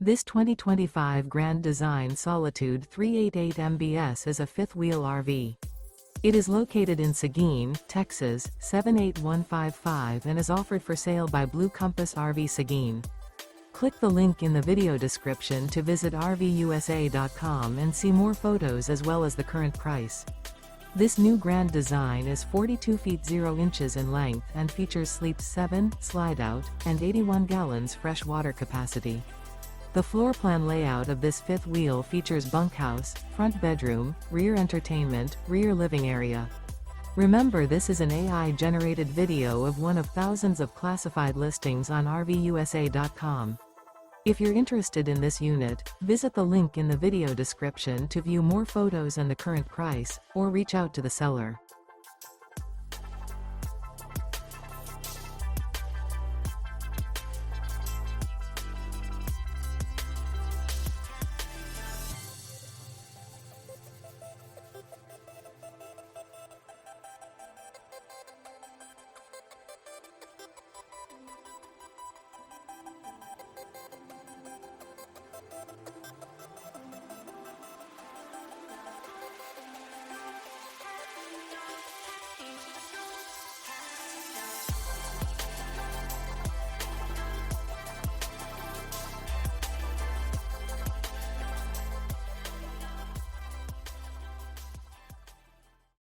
This 2025 Grand Design Solitude 388 MBS is a fifth-wheel RV. It is located in Seguin, Texas, 78155 and is offered for sale by Blue Compass RV Seguin. Click the link in the video description to visit RVUSA.com and see more photos as well as the current price. This new Grand Design is 42 feet 0 inches in length and features sleeps 7, Slideout, and 81 gallons fresh water capacity. The floor plan layout of this fifth wheel features bunkhouse, front bedroom, rear entertainment, rear living area. Remember, this is an AI-generated video of one of thousands of classified listings on RVUSA.com. If you're interested in this unit, visit the link in the video description to view more photos and the current price, or reach out to the seller.